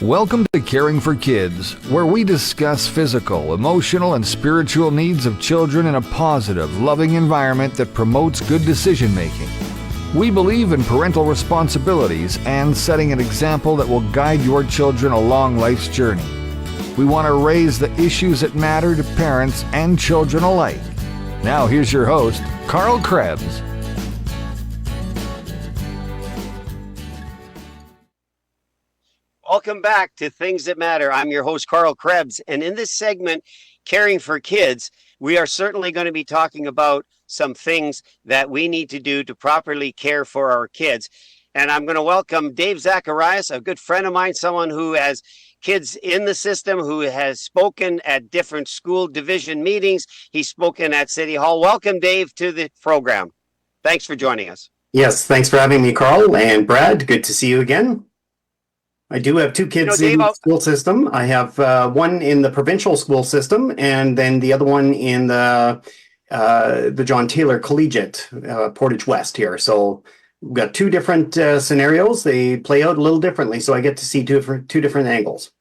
Welcome to Caring for Kids, where we discuss physical, emotional, and spiritual needs of children in a positive, loving environment that promotes good decision-making. We believe in parental responsibilities and setting an example that will guide your children along life's journey. We want to raise the issues that matter to parents and children alike. Now here's your host, Carl Krebs. Welcome back to Things That Matter. I'm your host, Carl Krebs, and in this segment, Caring for Kids, we are certainly going to be talking about some things that we need to do to properly care for our kids. And I'm going to welcome Dave Zacharias, a good friend of mine, someone who has kids in the system, who has spoken at different school division meetings. He's spoken at City Hall. Welcome, Dave, to the program. Thanks for joining us. Yes, thanks for having me, Carl and Brad. Good to see you again. I do have two kids Dave, in the school system. I have one in the provincial school system, and then the other one in the John Taylor Collegiate, Portage West here. So we've got two different scenarios. They play out a little differently, so I get to see two different angles.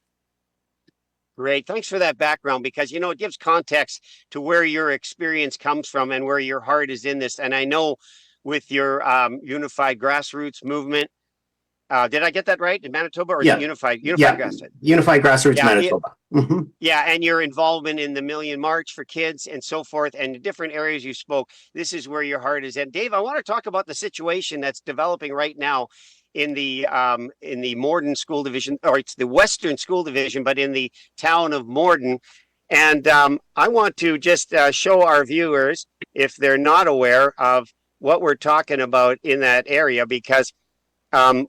Great. Thanks for that background, because, it gives context to where your experience comes from and where your heart is in this. And I know with your unified grassroots movement, did I get that right? In Manitoba or Unified Grassroots? Unified Grassroots Manitoba. Yeah, and your involvement in the Million March for Kids and so forth, and the different areas you spoke. This is where your heart is. And Dave, I want to talk about the situation that's developing right now in the Morden School Division, or it's the Western School Division, but in the town of Morden. And I want to just show our viewers, if they're not aware of what we're talking about in that area, because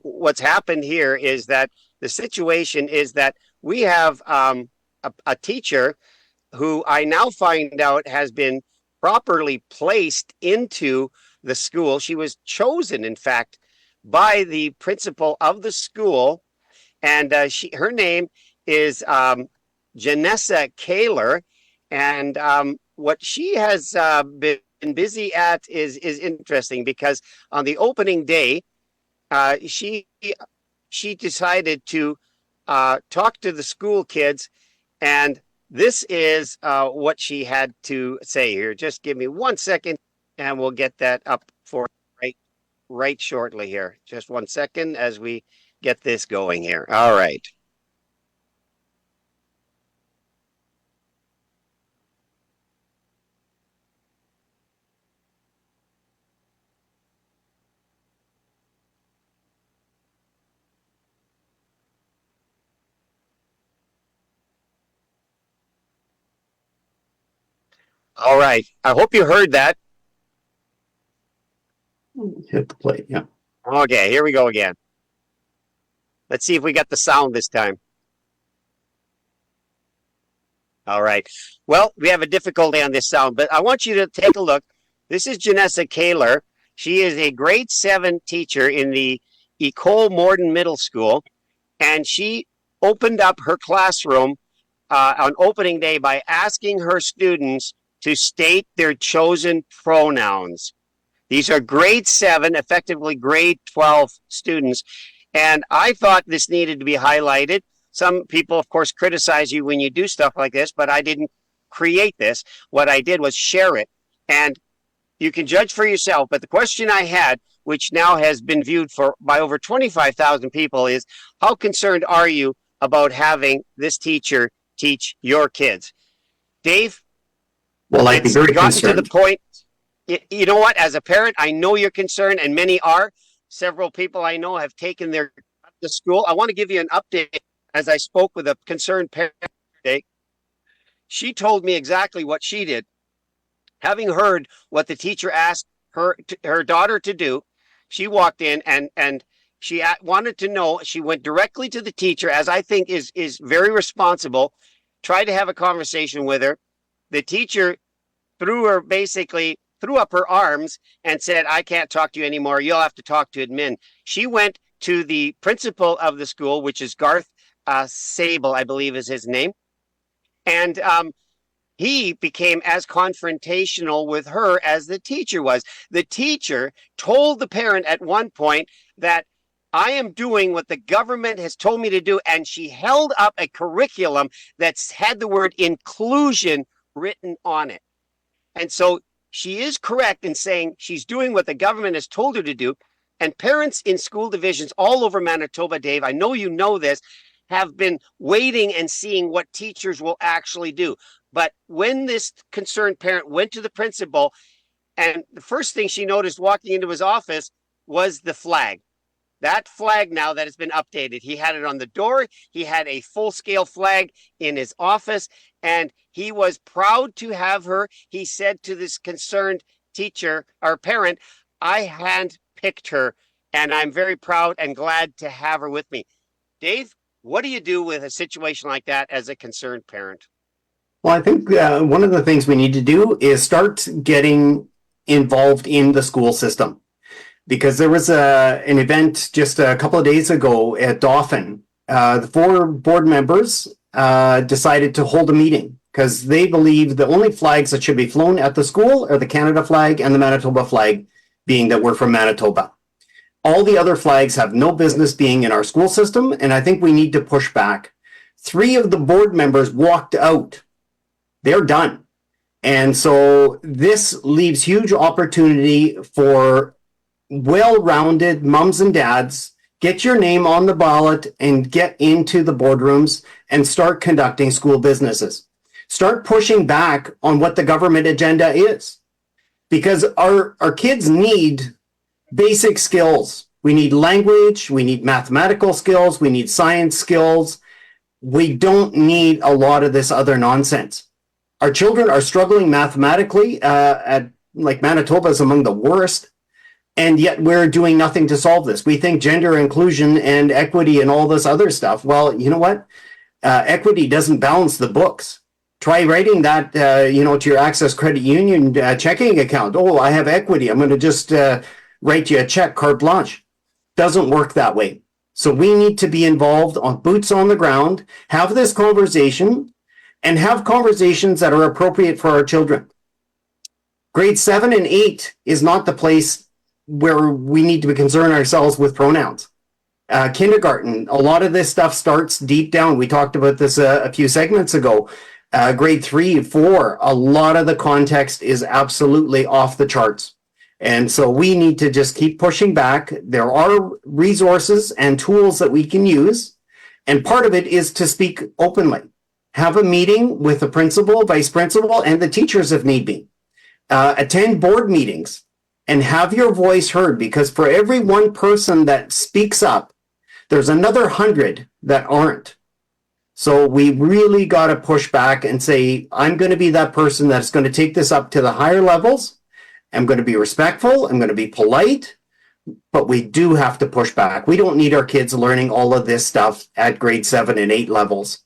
what's happened here is that the situation is that we have a teacher who I now find out has been properly placed into the school. She was chosen, in fact, by the principal of the school, and her name is Janessa Kaler, and what she has been busy at is interesting, because on the opening day, she decided to talk to the school kids, and this is what she had to say here. Just give me 1 second, and we'll get that up for right shortly here. Just 1 second as we get this going here. All right. All right. I hope you heard that. Hit the play, yeah. Okay, here we go again. Let's see if we got the sound this time. All right. Well, we have a difficulty on this sound, but I want you to take a look. This is Janessa Kaler. She is a grade 7 teacher in the Ecole Morden Middle School, and she opened up her classroom on opening day by asking her students to state their chosen pronouns. These are grade 7, effectively grade 12 students. And I thought this needed to be highlighted. Some people, of course, criticize you when you do stuff like this, but I didn't create this. What I did was share it. And you can judge for yourself. But the question I had, which now has been viewed by over 25,000 people, is how concerned are you about having this teacher teach your kids? Dave? Well, I'd be very concerned. To the point, you know what? As a parent, I know you're concerned, and many are. Several people I know have taken their to school. I want to give you an update. As I spoke with a concerned parent today, she told me exactly what she did. Having heard what the teacher asked her daughter to do, she walked in and she wanted to know. She went directly to the teacher, as I think is very responsible. Tried to have a conversation with her. The teacher threw up her arms and said, "I can't talk to you anymore. You'll have to talk to admin." She went to the principal of the school, which is Garth Sable, I believe is his name. And he became as confrontational with her as the teacher was. The teacher told the parent at one point that I am doing what the government has told me to do. And she held up a curriculum that's had the word inclusion written on it. And so she is correct in saying she's doing what the government has told her to do. And parents in school divisions all over Manitoba, Dave, I know you know this, have been waiting and seeing what teachers will actually do. But when this concerned parent went to the principal, and the first thing she noticed walking into his office was the flag. That flag now that has been updated. He had it on the door. He had a full-scale flag in his office, and he was proud to have her. He said to this concerned teacher or parent, I handpicked her, and I'm very proud and glad to have her with me. Dave, what do you do with a situation like that as a concerned parent? Well, I think one of the things we need to do is start getting involved in the school system. Because there was an event just a couple of days ago at Dauphin. The 4 board members decided to hold a meeting because they believe the only flags that should be flown at the school are the Canada flag and the Manitoba flag, being that we're from Manitoba. All the other flags have no business being in our school system, and I think we need to push back. 3 of the board members walked out. They're done. And so this leaves huge opportunity for well-rounded mums and dads. Get your name on the ballot and get into the boardrooms and start conducting school businesses. Start pushing back on what the government agenda is, because our kids need basic skills. We need language, we need mathematical skills, we need science skills. We don't need a lot of this other nonsense. Our children are struggling mathematically like Manitoba is among the worst. And yet we're doing nothing to solve this. We think gender inclusion and equity and all this other stuff. Well, you know what? Equity doesn't balance the books. Try writing that, to your Access Credit Union checking account. Oh, I have equity. I'm going to just write you a check, carte blanche. Doesn't work that way. So we need to be involved on boots on the ground, have this conversation, and have conversations that are appropriate for our children. Grade 7 and 8 is not the place where we need to concern ourselves with pronouns. Kindergarten, a lot of this stuff starts deep down. We talked about this a few segments ago. Grade 3, 4, a lot of the context is absolutely off the charts. And so we need to just keep pushing back. There are resources and tools that we can use. And part of it is to speak openly. Have a meeting with the principal, vice principal, and the teachers if need be. Attend board meetings. And have your voice heard, because for every one person that speaks up, there's another 100 that aren't. So we really got to push back and say, I'm going to be that person that's going to take this up to the higher levels. I'm going to be respectful. I'm going to be polite. But we do have to push back. We don't need our kids learning all of this stuff at grade 7 and 8 levels.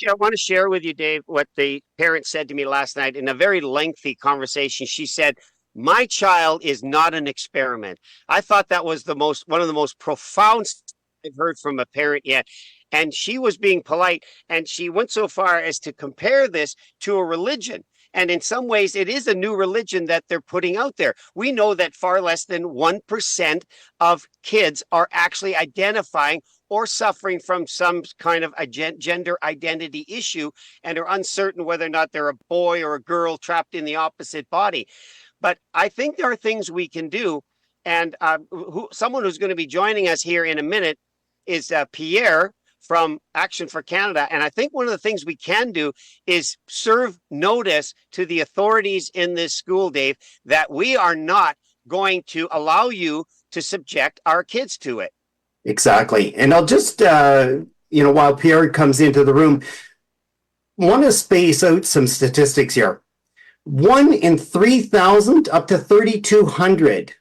I want to share with you, Dave, what the parent said to me last night in a very lengthy conversation. She said, my child is not an experiment. I thought that was one of the most profound I've heard from a parent yet. And she was being polite, and she went so far as to compare this to a religion. And in some ways, it is a new religion that they're putting out there. We know that far less than 1% of kids are actually identifying or suffering from some kind of a gender identity issue and are uncertain whether or not they're a boy or a girl trapped in the opposite body. But I think there are things we can do. And someone who's going to be joining us here in a minute is Pierre from Action for Canada. And I think one of the things we can do is serve notice to the authorities in this school, Dave, that we are not going to allow you to subject our kids to it. Exactly. And I'll just, while Pierre comes into the room, want to space out some statistics here. 1 in 3,000 up to 3,200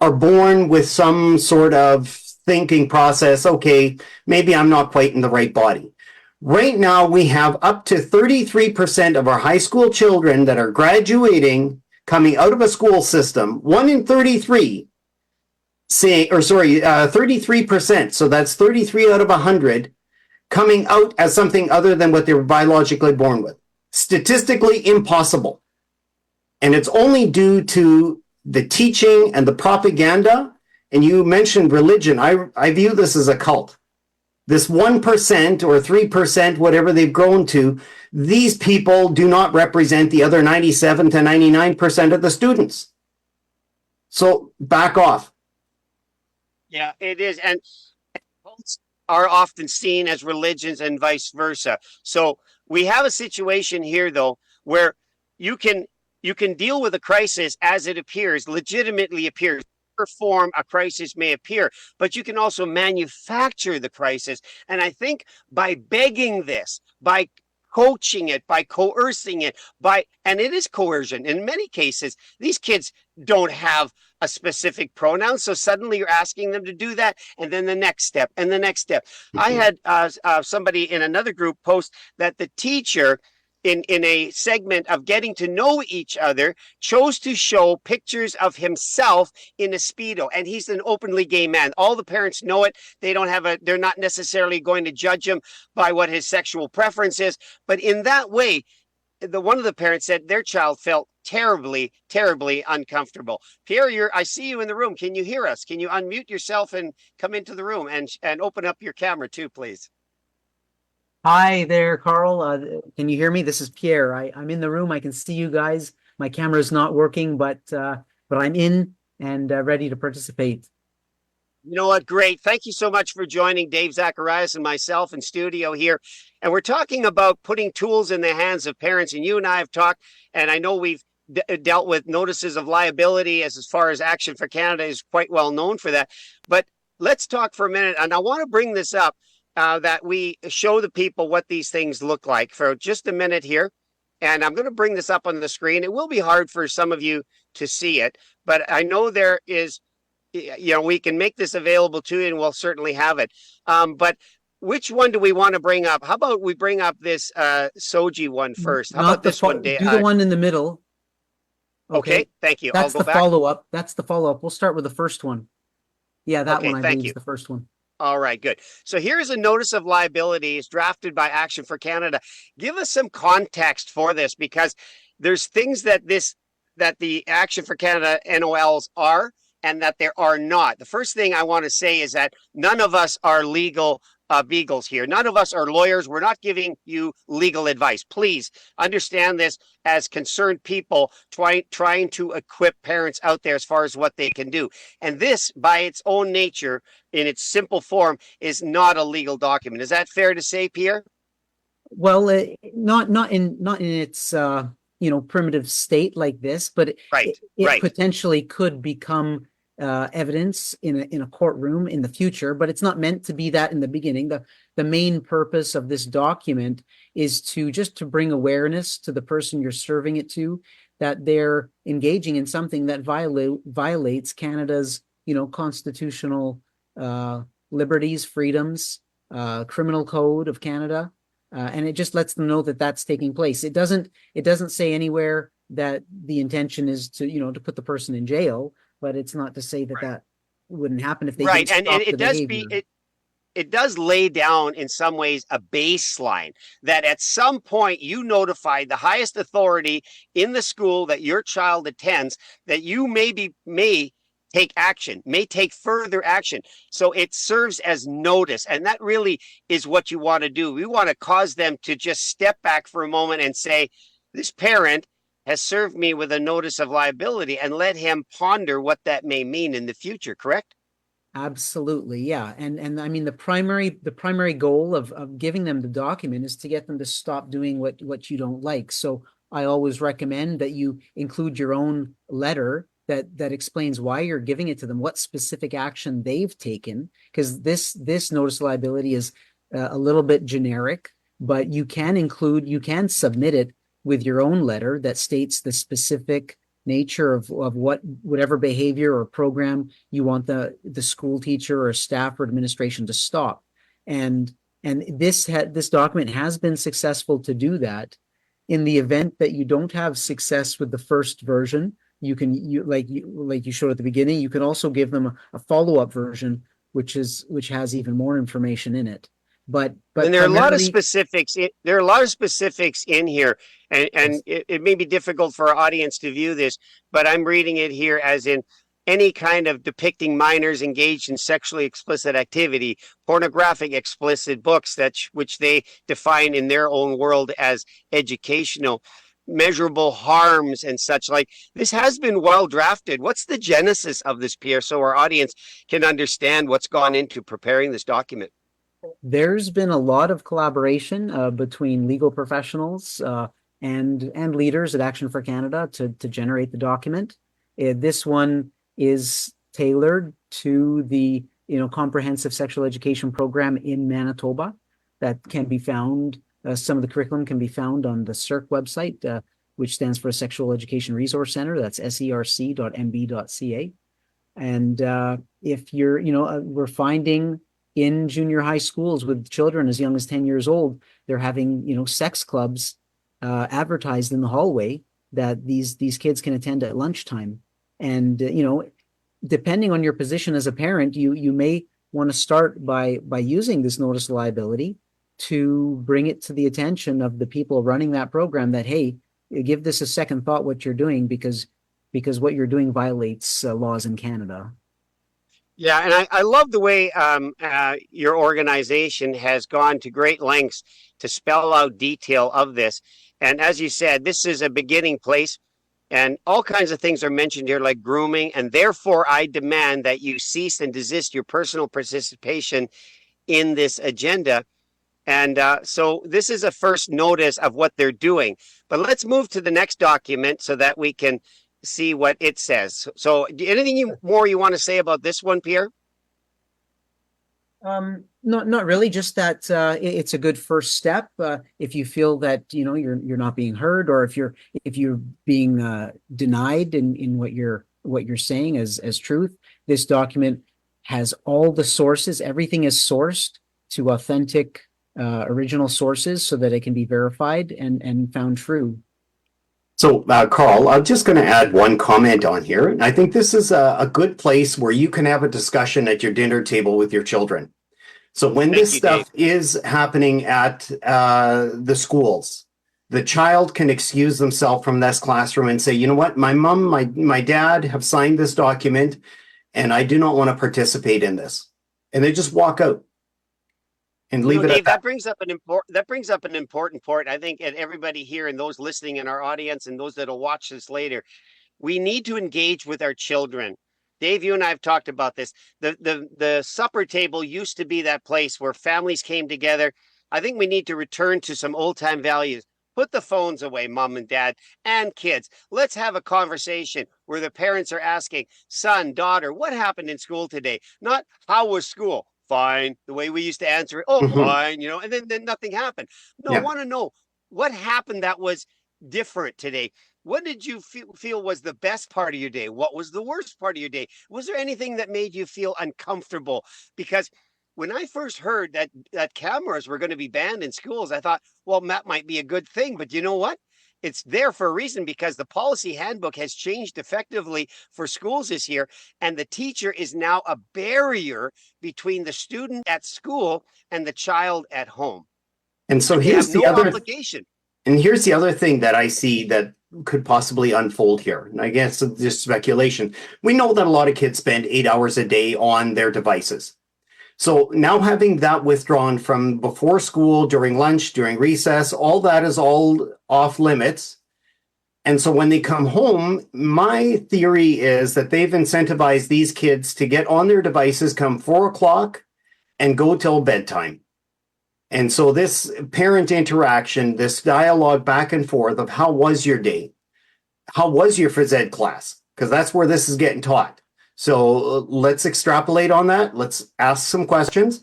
are born with some sort of thinking process. Okay, maybe I'm not quite in the right body. Right now, we have up to 33% of our high school children that are graduating, coming out of a school system. 1 in 33 33%. So that's 33 out of 100 coming out as something other than what they were biologically born with. Statistically impossible. And it's only due to the teaching and the propaganda And you mentioned religion. I view this as a cult. This 1% or 3%, whatever they've grown to, these people do not represent the other 97 to 99% of the students. So back off. Yeah, it is. And cults are often seen as religions and vice versa. So we have a situation here, though, where you can you can deal with a crisis as it appears, legitimately appears. Form a crisis may appear, but you can also manufacture the crisis. And I think by begging this, by coaching it, by coercing it, and it is coercion in many cases, these kids don't have a specific pronoun. So suddenly you're asking them to do that. And then the next step and the next step. I had somebody in another group post that the teacher in a segment of getting to know each other, chose to show pictures of himself in a Speedo. And he's an openly gay man. All the parents know it. They're not necessarily going to judge him by what his sexual preference is. But in that way, one of the parents said their child felt terribly, terribly uncomfortable. Pierre, I see you in the room. Can you hear us? Can you unmute yourself and come into the room and open up your camera too, please? Hi there, Carl. Can you hear me? This is Pierre. I'm in the room. I can see you guys. My camera is not working, but I'm in and ready to participate. You know what? Great. Thank you so much for joining Dave Zacharias and myself in studio here. And we're talking about putting tools in the hands of parents. And you and I have talked, and I know we've dealt with notices of liability as far as Action for Canada is quite well known for that. But let's talk for a minute. And I want to bring this up. That we show the people what these things look like for just a minute here. And I'm going to bring this up on the screen. It will be hard for some of you to see it, but I know there is, we can make this available to you and we'll certainly have it. But which one do we want to bring up? How about we bring up this Soji one first? How about this one? Do the one in the middle. Okay, thank you. That's the follow-up. That's the follow-up. We'll start with the first one. Yeah, that one I believe is the first one. All right, good. So here's a notice of liability is drafted by Action for Canada. Give us some context for this, because there's things that the Action for Canada NOLs are and that there are not. The first thing I want to say is that none of us are legal beagles here. None of us are lawyers. We're not giving you legal advice. Please understand this as concerned people trying to equip parents out there as far as what they can do. And this, by its own nature, in its simple form, is not a legal document. Is that fair to say, Pierre? Well, not in its primitive state like this, but it potentially could become evidence in a courtroom in the future, but it's not meant to be that in the beginning. The main purpose of this document is to bring awareness to the person you're serving it to that they're engaging in something that violates Canada's constitutional liberties, freedoms, criminal code of Canada, and it just lets them know that that's taking place. It doesn't say anywhere that the intention is to put the person in jail. But it's not to say that wouldn't happen if they didn't stop and it the does behavior. it does lay down in some ways a baseline that at some point you notify the highest authority in the school that your child attends that you may take action, may take further action. So it serves as notice, and that really is what you want to do. We want to cause them to just step back for a moment and say, this parent has served me with a notice of liability, and let him ponder what that may mean in the future, correct? Absolutely, yeah. And I mean the primary goal of giving them the document is to get them to stop doing what you don't like. So I always recommend that you include your own letter that explains why you're giving it to them, what specific action they've taken, because this notice of liability is a little bit generic, but you can submit it with your own letter that states the specific nature of whatever behavior or program you want the school teacher or staff or administration to stop. And this document has been successful to do that. In the event that you don't have success with the first version, like you showed at the beginning, you can also give them a follow-up version, which has even more information in it. But there are a lot of specifics. There are a lot of specifics in here, and it may be difficult for our audience to view this, but I'm reading it here as in any kind of depicting minors engaged in sexually explicit activity, pornographic explicit books which they define in their own world as educational, measurable harms and such like. This has been well drafted. What's the genesis of this, Pierre, so our audience can understand what's gone into preparing this document? There's been a lot of collaboration between legal professionals and leaders at Action for Canada to generate the document. This one is tailored to the comprehensive sexual education program in Manitoba that can be found. Some of the curriculum can be found on the CERC website, which stands for Sexual Education Resource Center. That's serc.mb.ca. And if we're finding in junior high schools with children as young as 10 years old, they're having, sex clubs advertised in the hallway that these kids can attend at lunchtime. And, depending on your position as a parent, you may want to start by using this notice of liability to bring it to the attention of the people running that program that, hey, give this a second thought what you're doing because what you're doing violates laws in Canada. Yeah, and I love the way your organization has gone to great lengths to spell out detail of this. And as you said, this is a beginning place. And all kinds of things are mentioned here, like grooming. And therefore, I demand that you cease and desist your personal participation in this agenda. And so this is a first notice of what they're doing. But let's move to the next document so that we can see what it says. So anything more you want to say about this one, Pierre? Not really. Just that it's a good first step. If you feel that you're not being heard, or if you're being denied in what you're saying as truth, this document has all the sources. Everything is sourced to authentic original sources so that it can be verified and found true. So, Carl, I'm just going to add one comment on here. And I think this is a good place where you can have a discussion at your dinner table with your children. So when this stuff is happening at the schools, the child can excuse themselves from this classroom and say, you know what, my mom, my dad have signed this document and I do not want to participate in this. And they just walk out. And leave it Dave, at that. That brings up an important point. I think, and everybody here and those listening in our audience and those that'll watch this later, we need to engage with our children. Dave, you and I have talked about this. The supper table used to be that place where families came together. I think we need to return to some old time values. Put the phones away, mom and dad and kids. Let's have a conversation where the parents are asking, son, daughter, what happened in school today? Not how was school? Fine, the way we used to answer it. Oh, fine, and then nothing happened. No, I want to know what happened that was different today. What did you feel was the best part of your day? What was the worst part of your day? Was there anything that made you feel uncomfortable? Because when I first heard that cameras were going to be banned in schools, I thought, well, that might be a good thing. But you know what? It's there for a reason, because the policy handbook has changed effectively for schools this year. And the teacher is now a barrier between the student at school and the child at home. And so here's the other obligation. And here's the other thing that I see that could possibly unfold here. And I guess it's just speculation. We know that a lot of kids spend 8 hours a day on their devices. So now having that withdrawn from before school, during lunch, during recess, all that is all off limits. And so when they come home, my theory is that they've incentivized these kids to get on their devices come 4 o'clock and go till bedtime. And so this parent interaction, this dialogue back and forth of how was your day? How was your phys ed class? Because that's where this is getting taught. So let's extrapolate on that. Let's ask some questions.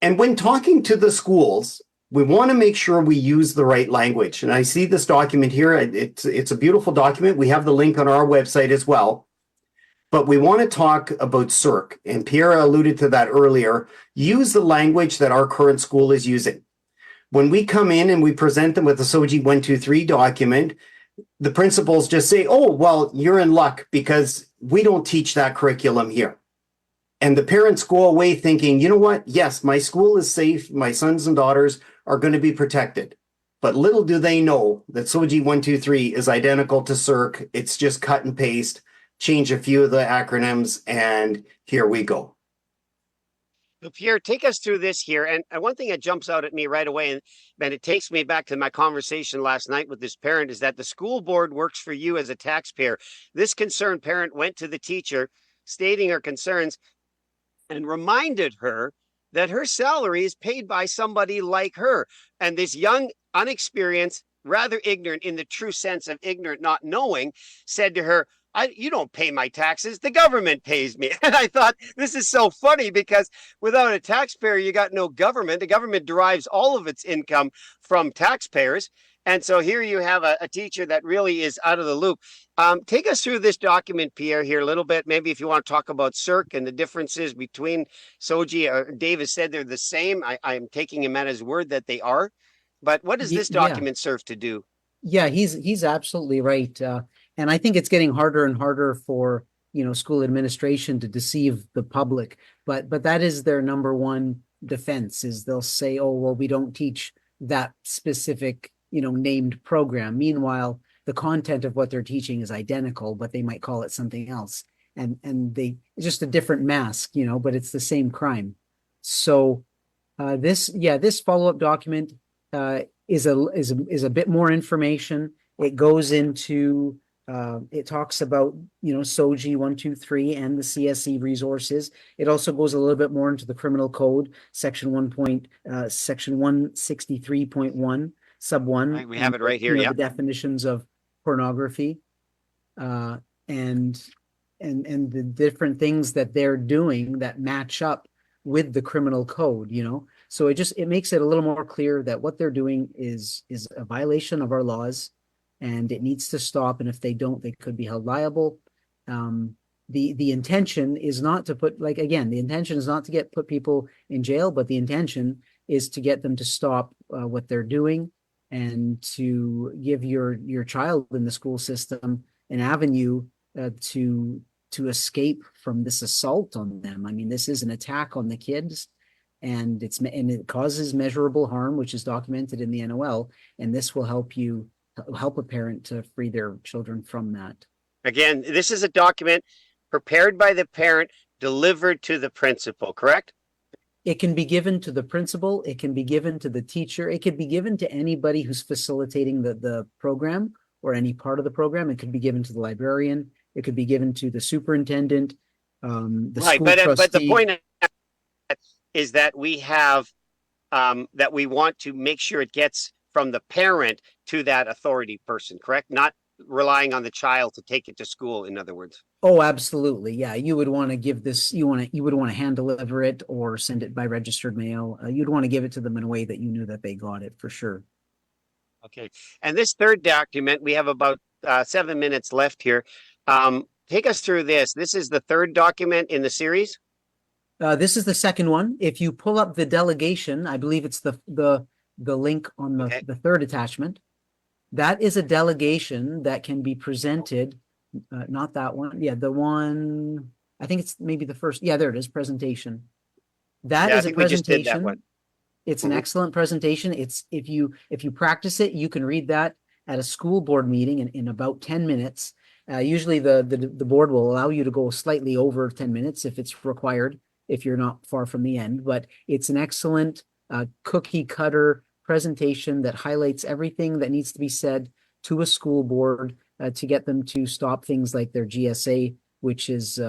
And when talking to the schools, we want to make sure we use the right language. And I see this document here. It's a beautiful document. We have the link on our website as well. But we want to talk about CERC. And Pierre alluded to that earlier. Use the language that our current school is using. When we come in and we present them with the SOGI 123 document, the principals just say, oh, well, you're in luck because we don't teach that curriculum here. And the parents go away thinking, you know what? Yes, my school is safe. My sons and daughters are going to be protected. But little do they know that SOGI 123 is identical to CERC. It's just cut and paste. change a few of the acronyms, and here we go. So Pierre, take us through this here. And one thing that jumps out at me right away, and it takes me back to my conversation last night with this parent, is that the school board works for you as a taxpayer. This concerned parent went to the teacher stating her concerns and reminded her that her salary is paid by somebody like her. And this young, unexperienced, rather ignorant, in the true sense of ignorant, not knowing, said to her, you don't pay my taxes. The government pays me. And I thought, this is so funny, because without a taxpayer, you got no government. The government derives all of its income from taxpayers. And so here you have a teacher that really is out of the loop. Take us through this document, Pierre, here a little bit. Maybe if you want to talk about CERC and the differences between SOGI. Dave has said they're the same. I'm taking him at his word that they are. But what does this document serve to do? Yeah, he's absolutely right. And I think it's getting harder and harder for, school administration to deceive the public. But that is their number one defense, is they'll say, oh, well, we don't teach that specific, named program. Meanwhile, the content of what they're teaching is identical, but they might call it something else. And it's just a different mask, but it's the same crime. So this follow-up document is a bit more information. It goes into it talks about SOGI 1, 2, 3 and the CSE resources. It also goes a little bit more into the criminal code, section 163.1 sub 1. Right, we have it right here. The definitions of pornography, and the different things that they're doing that match up with the criminal code. So it makes it a little more clear that what they're doing is a violation of our laws, and it needs to stop. And if they don't, they could be held liable. The intention is not to put, the intention is not to put people in jail, but the intention is to get them to stop what they're doing, and to give your child in the school system an avenue to escape from this assault on them. I mean, this is an attack on the kids, and it causes measurable harm, which is documented in the NOL, and this will help a parent to free their children from that. Again, this is a document prepared by the parent, delivered to the principal, correct? It can be given to the principal, it can be given to the teacher, it could be given to anybody who's facilitating the program or any part of the program. It could be given to the librarian, it could be given to the superintendent, the school trustee. But the point is that we have that we want to make sure it gets from the parent to that authority person, correct? Not relying on the child to take it to school, in other words. Oh, absolutely. Yeah. You would want to give this, you would want to hand deliver it or send it by registered mail. You'd want to give it to them in a way that you knew that they got it, for sure. Okay. And this third document, we have about 7 minutes left here. Take us through this. This is the third document in the series. This is the second one. If you pull up the delegation, I believe it's the link on the third attachment. That is a delegation that can be presented. Not that one. Yeah, the one, I think it's maybe the first. Yeah, there it is, presentation. That is a presentation. We just did that one. It's an excellent presentation. It's if you practice it, you can read that at a school board meeting in about 10 minutes. Usually the board will allow you to go slightly over 10 minutes if it's required, if you're not far from the end. But it's an excellent cookie cutter presentation that highlights everything that needs to be said to a school board to get them to stop things like their GSA, which has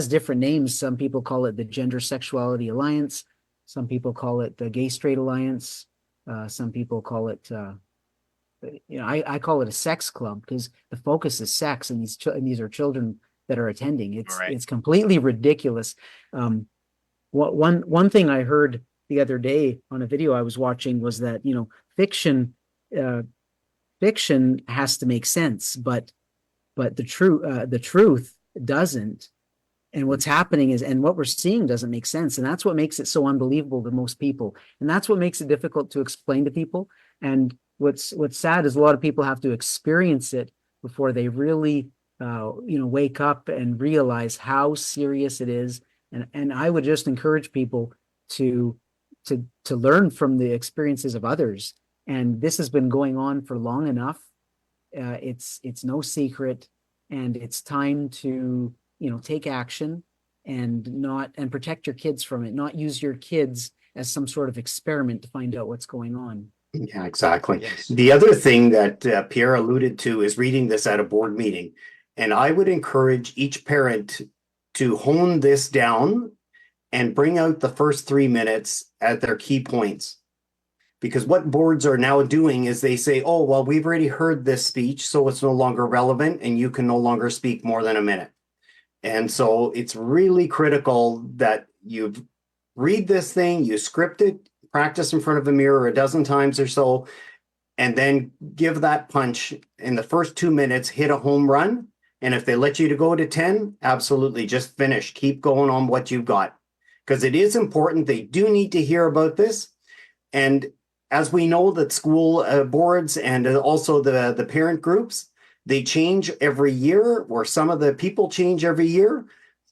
different names. Some people call it the Gender Sexuality Alliance. Some people call it the Gay Straight Alliance. Some people call it, I call it a sex club, because the focus is sex, and these are children that are attending. It's completely ridiculous. One thing I heard the other day on a video I was watching was that, fiction has to make sense, but the truth doesn't. And what's happening and what we're seeing doesn't make sense. And that's what makes it so unbelievable to most people. And that's what makes it difficult to explain to people. And what's sad is a lot of people have to experience it before they really, wake up and realize how serious it is. And I would just encourage people to learn from the experiences of others. And this has been going on for long enough. It's no secret. and it's time to, take action and protect your kids from it, not use your kids as some sort of experiment to find out what's going on. Yeah, exactly. Yes. The other thing that Pierre alluded to is reading this at a board meeting. And I would encourage each parent to hone this down and bring out the first 3 minutes at their key points. Because what boards are now doing is they say, oh, well, we've already heard this speech, so it's no longer relevant and you can no longer speak more than a minute. And so it's really critical that you read this thing, you script it, practice in front of a mirror a dozen times or so, and then give that punch in the first 2 minutes, hit a home run. And if they let you to go to 10, absolutely, just finish. Keep going on what you've got. Because it is important. They do need to hear about this. And as we know that school boards and also the parent groups, they change every year, or some of the people change every year.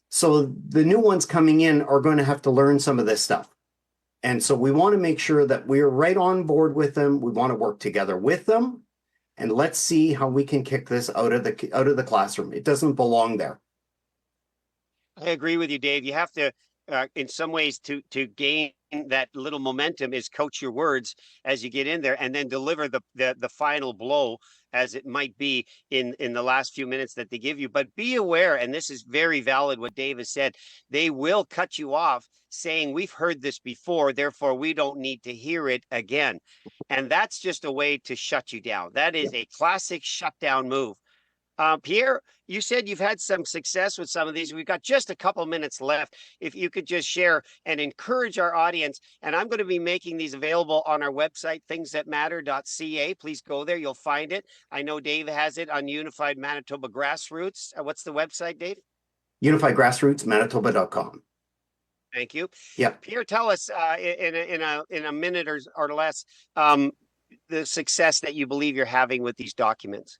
So the new ones coming in are going to have to learn some of this stuff. And so we want to make sure that we're right on board with them. We want to work together with them. And let's see how we can kick this out of the classroom. It doesn't belong there. I agree with you, Dave. You have to, in some ways, to gain that little momentum, is coach your words as you get in there, and then deliver the final blow, as it might be in the last few minutes that they give you. But be aware, and this is very valid what Dave has said, they will cut you off saying, we've heard this before, therefore we don't need to hear it again. And that's just a way to shut you down. That is a classic shutdown move. Pierre, you said you've had some success with some of these. We've got just a couple minutes left. If you could just share and encourage our audience, and I'm going to be making these available on our website, thingsthatmatter.ca. Please go there. You'll find it. I know Dave has it on Unified Manitoba Grassroots. What's the website, Dave? Unified Grassroots, Manitoba.com. Thank you. Yeah. Pierre, tell us in a minute or less the success that you believe you're having with these documents.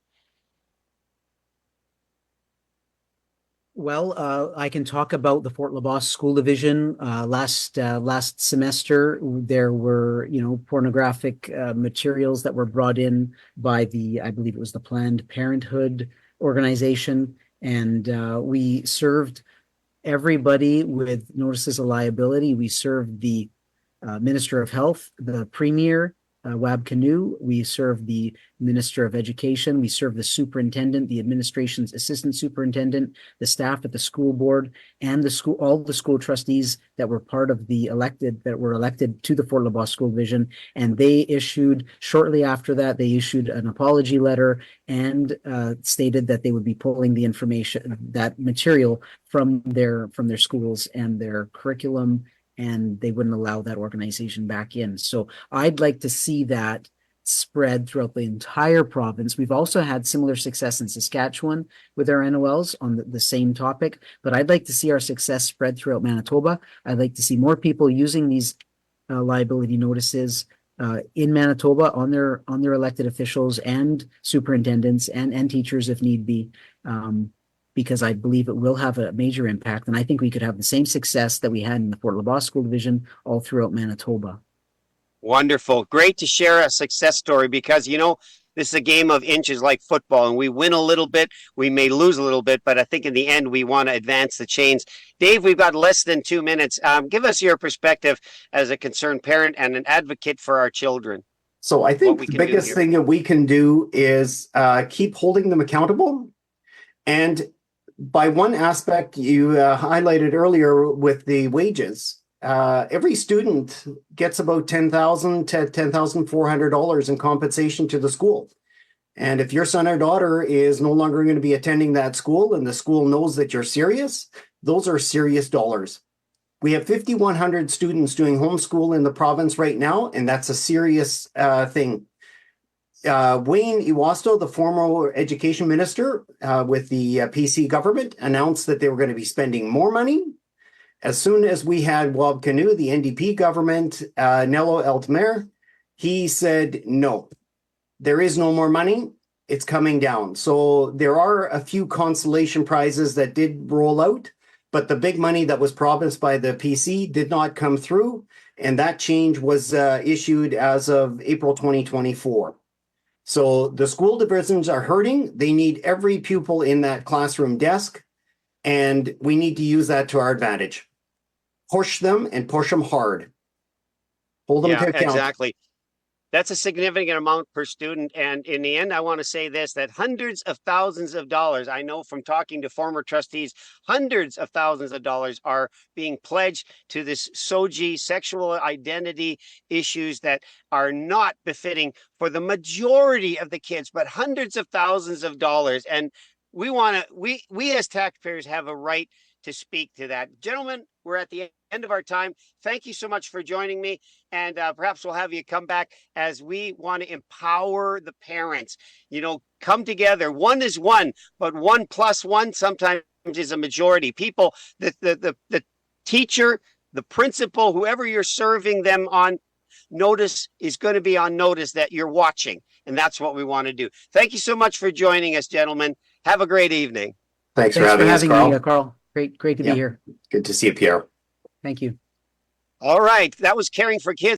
Well, I can talk about the Fort LaBosse School Division. Last semester, there were, pornographic materials that were brought in by I believe it was the Planned Parenthood organization, and we served everybody with notices of liability. We served the Minister of Health, the Premier, Wab Canoe. We serve the Minister of Education. We serve the superintendent, the administration's assistant superintendent, the staff at the school board, and all the school trustees that were part of that were elected to the Fort LaBosse School Division. And shortly after that, they issued an apology letter and stated that they would be pulling the information, that material from their schools and their curriculum, and they wouldn't allow that organization back in. So I'd like to see that spread throughout the entire province. We've also had similar success in Saskatchewan with our NOLs on the same topic, but I'd like to see our success spread throughout Manitoba. I'd like to see more people using these liability notices in Manitoba on their elected officials and superintendents and teachers if need be. Because I believe it will have a major impact. And I think we could have the same success that we had in the Fort LaBosse School Division all throughout Manitoba. Wonderful. Great to share a success story, because, this is a game of inches like football, and we win a little bit, we may lose a little bit, but I think in the end, we want to advance the chains. Dave, we've got less than 2 minutes. Give us your perspective as a concerned parent and an advocate for our children. So I think the biggest thing that we can do is keep holding them accountable. And by one aspect you highlighted earlier with the wages, every student gets about $10,000 to $10,400 in compensation to the school. And if your son or daughter is no longer going to be attending that school and the school knows that you're serious, those are serious dollars. We have 5,100 students doing homeschool in the province right now, and that's a serious thing. Wayne Iwasto, the former education minister with the PC government, announced that they were going to be spending more money. As soon as we had Wab Canoe, the NDP government, Nello Altmer, he said, no, there is no more money. It's coming down. So there are a few consolation prizes that did roll out, but the big money that was promised by the PC did not come through. And that change was issued as of April 2024. So the school divisions are hurting. They need every pupil in that classroom desk, and we need to use that to our advantage. Push them and push them hard. Hold them Yeah, to account. exactly. That's a significant amount per student. And in the end, I want to say this, that hundreds of thousands of dollars, I know from talking to former trustees, hundreds of thousands of dollars are being pledged to this SOGI, sexual identity issues that are not befitting for the majority of the kids, but hundreds of thousands of dollars. And we as taxpayers have a right to speak to that. Gentlemen, we're at the end of our time. Thank you so much for joining me. And perhaps we'll have you come back as we want to empower the parents. Come together. One is one, but 1 + 1 sometimes is a majority. People, the teacher, the principal, whoever you're serving them on notice is going to be on notice that you're watching. And that's what we want to do. Thank you so much for joining us, gentlemen. Have a great evening. Thanks for having us, Carl. me, Carl. Great to be here. Good to see you, Pierre. Thank you. All right. That was Caring for Kids.